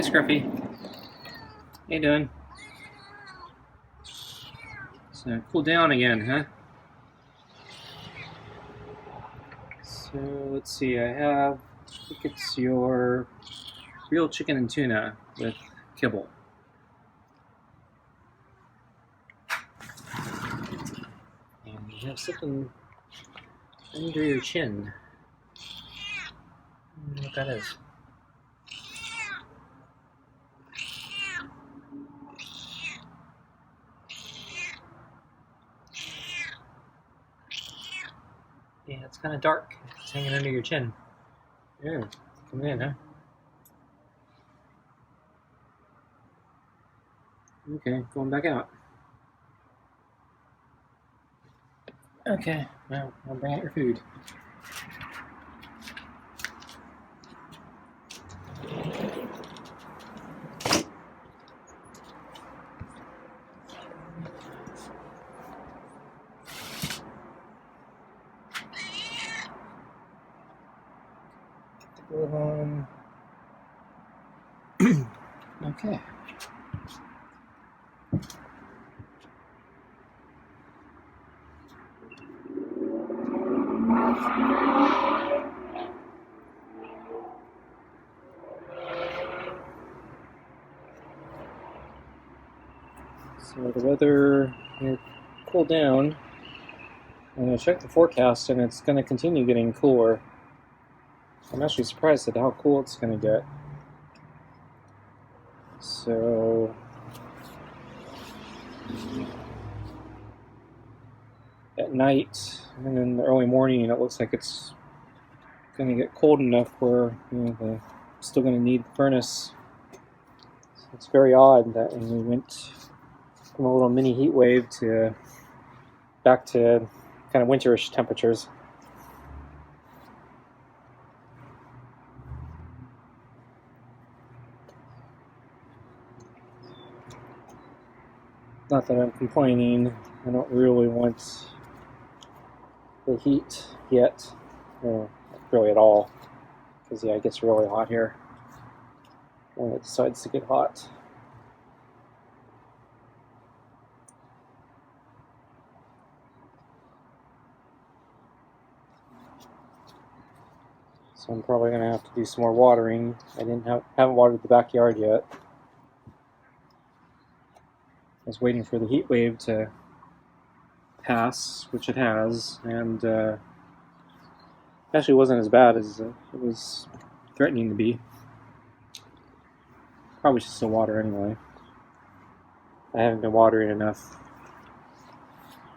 Scruffy. How you doing? So cool down again, huh? So let's see, I think it's your grilled chicken and tuna with kibble. And you have something under your chin. I don't know what that is. Yeah, it's kind of dark. It's hanging under your chin. Yeah, come in, huh? Okay, going back out. Okay, well, I'll bring out your food. Okay. So the weather will cool down, and I checked the forecast, and it's going to continue getting cooler. I'm actually surprised at how cool it's going to get. So at night and in the early morning, it looks like it's going to get cold enough where they're still going to need the furnace. So it's very odd that when we went from a little mini heat wave to back to kind of winterish temperatures. Not that I'm complaining. I don't really want the heat yet. Not really at all. Because yeah, it gets really hot here when it decides to get hot. So I'm probably going to have to do some more watering. I haven't watered the backyard yet. I was waiting for the heat wave to pass, which it has, and actually wasn't as bad as it was threatening to be. Probably should still water anyway. I haven't been watering enough.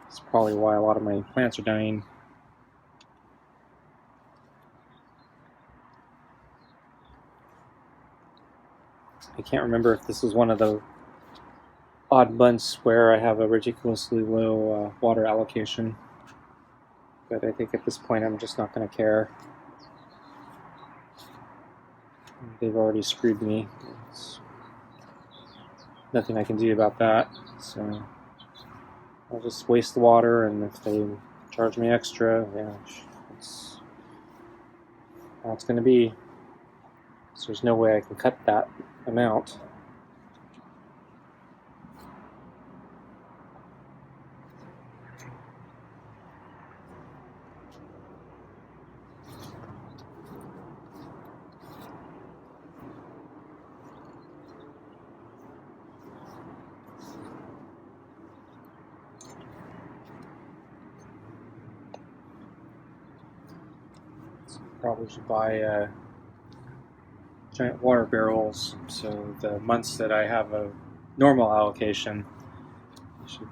That's probably why a lot of my plants are dying. I can't remember if this was one of the odd months where I have a ridiculously low water allocation, but I think at this point I'm just not going to care. They've already screwed me. There's nothing I can do about that, so I'll just waste the water, and if they charge me extra, yeah, that's how it's going to be. So there's no way I can cut that amount. Probably should buy giant water barrels, so the months that I have a normal allocation, I should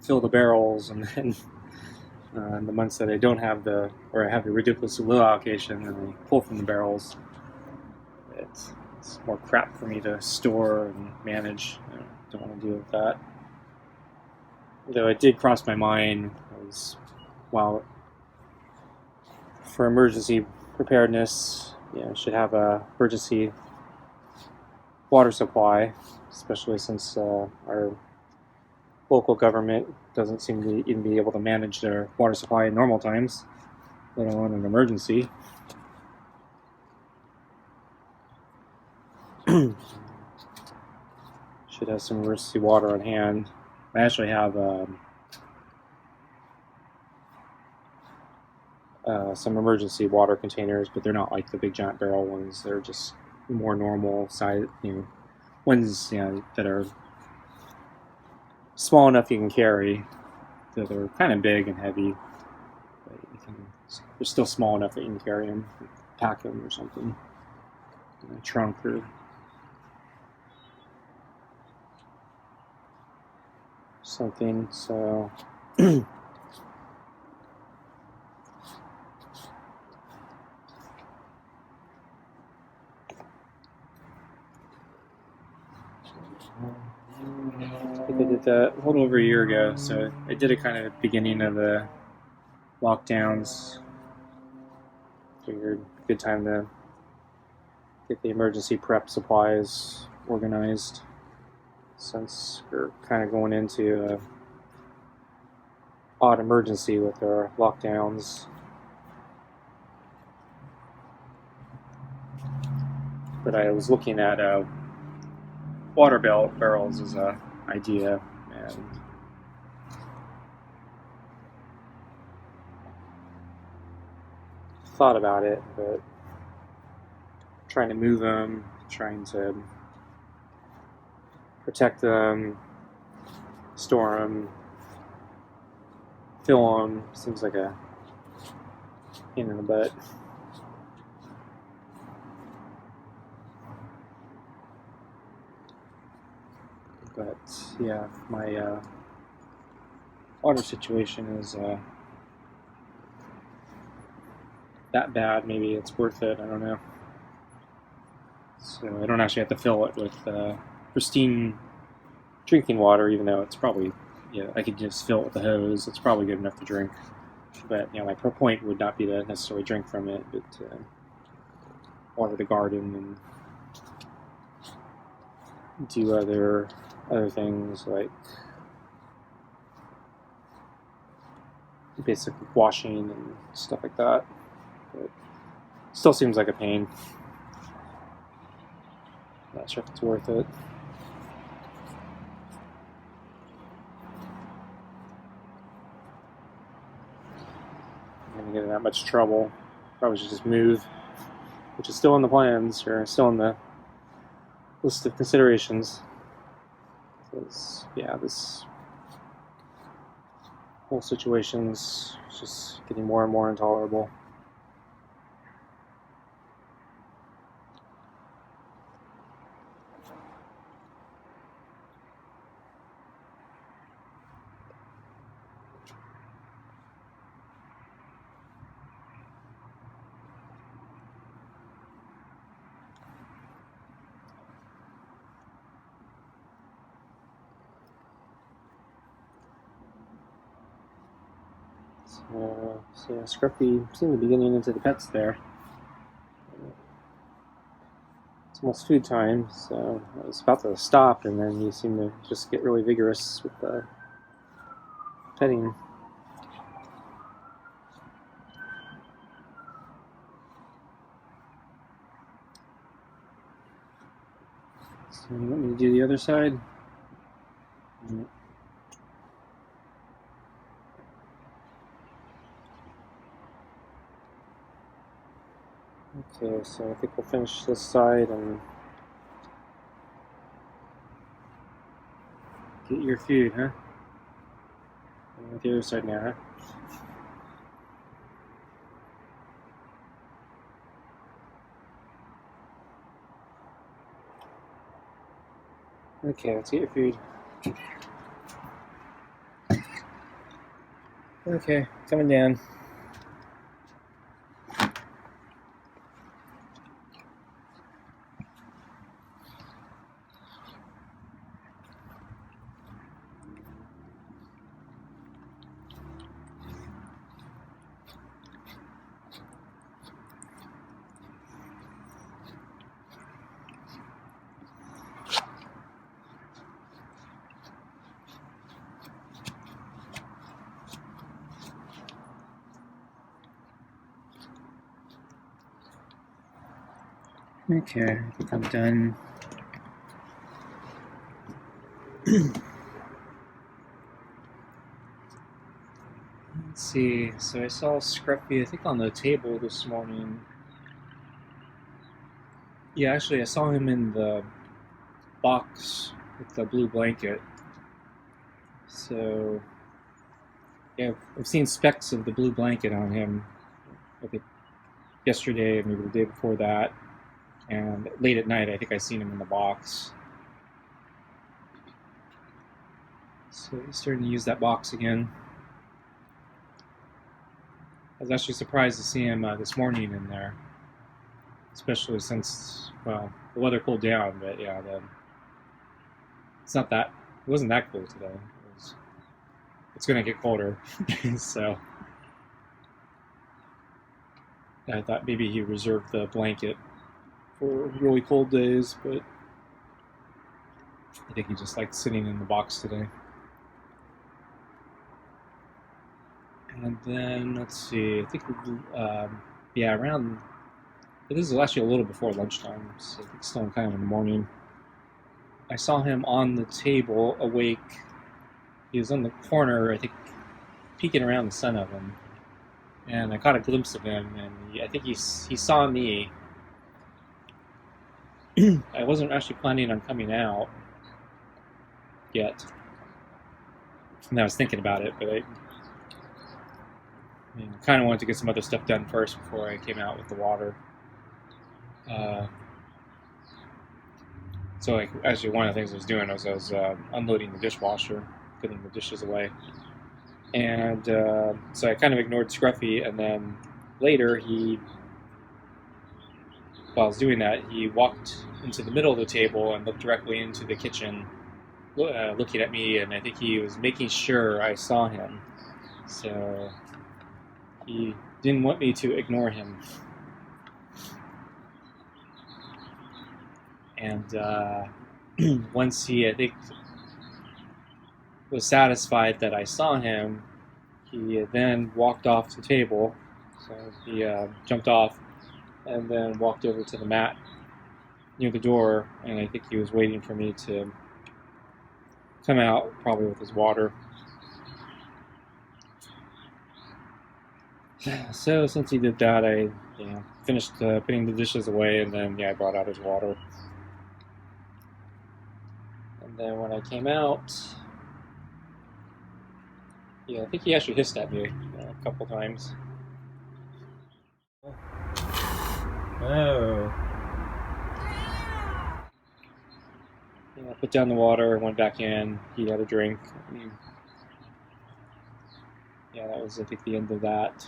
fill the barrels, and then the months that I don't have or I have the ridiculously low allocation, and I pull from the barrels. It's more crap for me to store and manage. I don't want to deal with that. Though it did cross my mind, for emergency preparedness, I should have a emergency water supply, especially since our local government doesn't seem to even be able to manage their water supply in normal times, let alone an emergency. Should have some emergency water on hand. I actually have some emergency water containers, but they're not like the big giant barrel ones. They're just more normal size, ones that are small enough you can carry. That they're kind of big and heavy, but they're still small enough that you can carry them, pack them or something in a trunk or something. So I think I did that a little over a year ago. So I did it kind of at the beginning of the lockdowns. Figured good time to get the emergency prep supplies organized, since we're kind of going into a odd emergency with our lockdowns. But I was looking at water barrels as an idea, and thought about it, but trying to move them, trying to protect them, store them, fill them, seems like a pain in the butt. But yeah, my water situation is that bad. Maybe it's worth it. I don't know. So I don't actually have to fill it with pristine drinking water, even though it's probably, I could just fill it with the hose. It's probably good enough to drink. But my point would not be to necessarily drink from it, but water the garden and do other things like basic washing and stuff like that. But still seems like a pain. Not sure if it's worth it. I'm gonna get in that much trouble. Probably should just move, which is still in the plans, or still in the list of considerations. Because this whole situation's just getting more and more intolerable. So Scruffy seemed to be getting into the pets there. It's almost food time, so I was about to stop, and then you seem to just get really vigorous with the petting. So you want me to do the other side? Okay, so I think we'll finish this side and get your food, huh? And the other side now, huh? Okay, let's get your food. Okay, coming down. Okay, I think I'm done Let's see. So I saw Scruffy, I think, on the table this morning. Yeah, actually, I saw him in the box with the blue blanket. So, yeah, I've seen specks of the blue blanket on him. I think yesterday, maybe the day before that, and late at night, I think I seen him in the box. So he's starting to use that box again. I was actually surprised to see him this morning in there, especially since, well, the weather cooled down, but yeah, it's not that, it wasn't that cool today. It's going to get colder, so I thought maybe he reserved the blanket for really cold days, but I think he just liked sitting in the box today. And then, let's see, I think, yeah, around, this is actually a little before lunchtime, so it's still kind of in the morning. I saw him on the table, awake. He was on the corner, I think, peeking around the sun of him. And I caught a glimpse of him, and I think he saw me. I wasn't actually planning on coming out yet. And I was thinking about it, but I kind of wanted to get some other stuff done first before I came out with the water. So, like, actually, one of the things I was doing was I was unloading the dishwasher, putting the dishes away. And so I kind of ignored Scruffy, and then later while I was doing that, he walked into the middle of the table and looked directly into the kitchen, looking at me, and I think he was making sure I saw him. So he didn't want me to ignore him. And once he, I think, was satisfied that I saw him, he then walked off the table. So he jumped off and then walked over to the mat near the door, and I think he was waiting for me to come out, probably with his water. So since he did that, I finished putting the dishes away, and then I brought out his water. And then when I came out, I think he actually hissed at me a couple times. Oh. I put down the water, went back in, he had a drink. That was, I think, the end of that.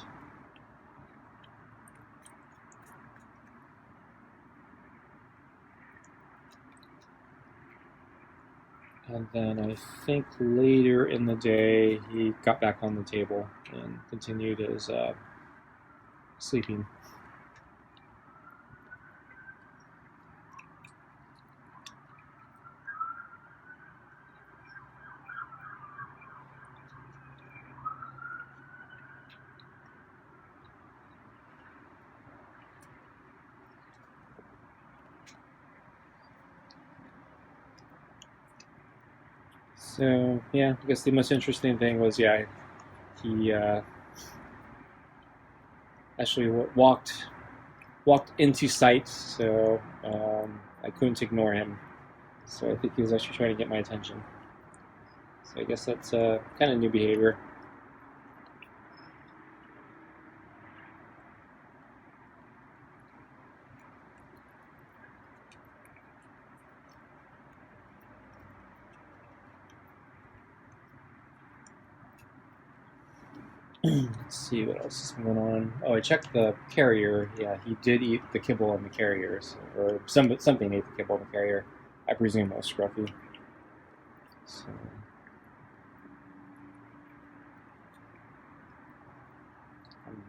And then I think later in the day, he got back on the table and continued his sleeping. So, I guess the most interesting thing was, he actually walked into sight, so I couldn't ignore him. So I think he was actually trying to get my attention. So I guess that's kind of new behavior. Let's see what else is going on. Oh, I checked the carrier. Yeah, he did eat the kibble on the carriers, or something ate the kibble on the carrier. I presume it was Scruffy. So,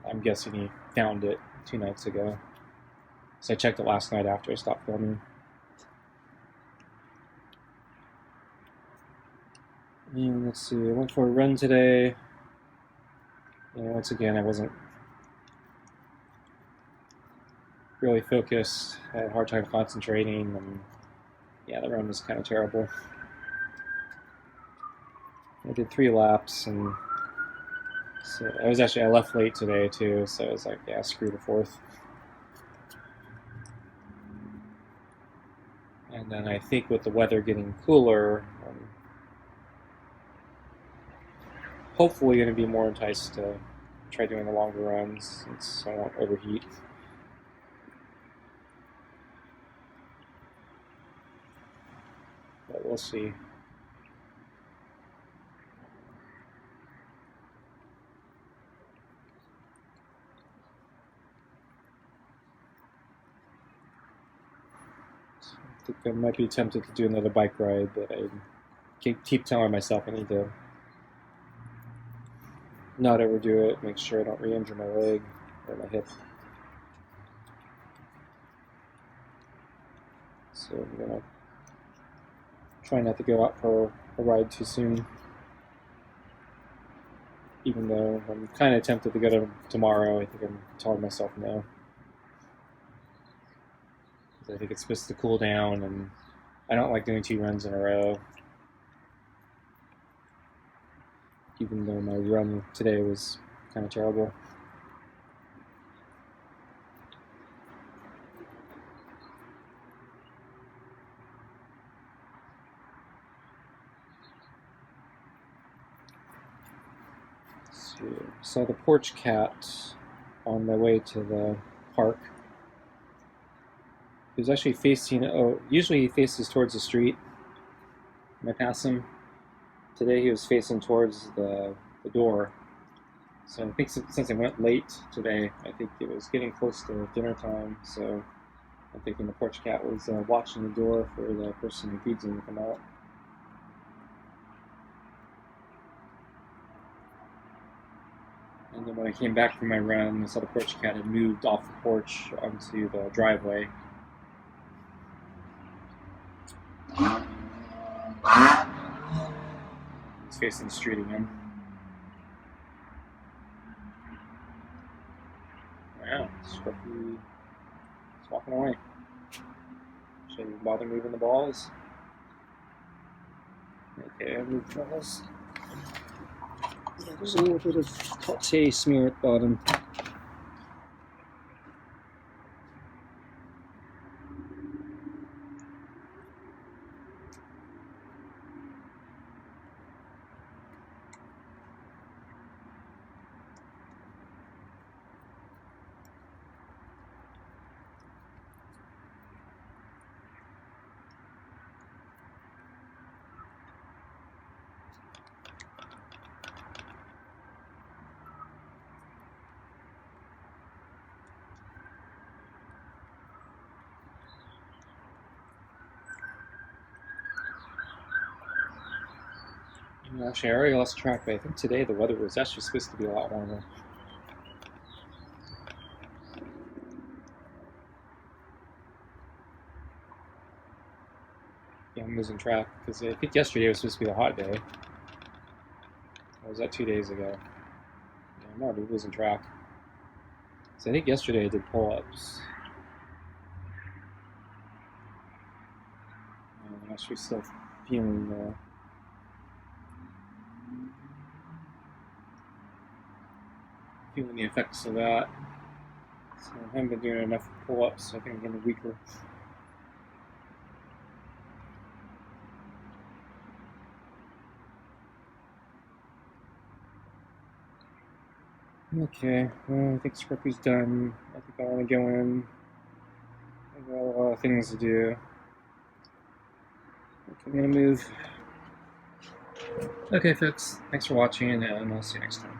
I'm guessing he found it 2 nights ago. So I checked it last night after I stopped filming. And let's see, I went for a run today. Once again, I wasn't really focused. I had a hard time concentrating, and the run was kind of terrible. I did 3 laps, and so I left late today too, so I was like, yeah, screw the 4th. And then I think with the weather getting cooler, I'm hopefully going to be more enticed to try doing the longer runs since I won't overheat. But we'll see. I think I might be tempted to do another bike ride, but I keep telling myself I need to not overdo it, make sure I don't re-injure my leg or my hip. So I'm going to try not to go out for a ride too soon, even though I'm kind of tempted to go to tomorrow. I think I'm telling myself no. I think it's supposed to cool down, and I don't like doing 2 runs in a row. Even though my run today was kind of terrible. So, saw the porch cat on my way to the park. He was actually facing, usually he faces towards the street when I pass him. Today he was facing towards the door. So I think since I went late today, I think it was getting close to dinner time, so I'm thinking the porch cat was watching the door for the person who feeds him to come out. And then when I came back from my run, I saw the porch cat had moved off the porch onto the driveway. He's facing the street again. Wow, Scruffy is walking away. Should I even bother moving the balls? Okay, I moved the balls. Yeah, there's a little bit of pate smear at the bottom. Actually, I already lost track, but I think today the weather was actually supposed to be a lot warmer. Yeah, I'm losing track, because I think yesterday was supposed to be a hot day. Or was that 2 days ago? Yeah, I'm already losing track. So I think yesterday I did pull-ups. I'm actually still feeling the effects of that. So I haven't been doing enough pull-ups, so I think I'm getting weaker. Okay, well, I think Scruffy's done. I think I want to go in. I've got a lot of things to do. I think I'm going to move. Okay, folks, thanks for watching, and I'll see you next time.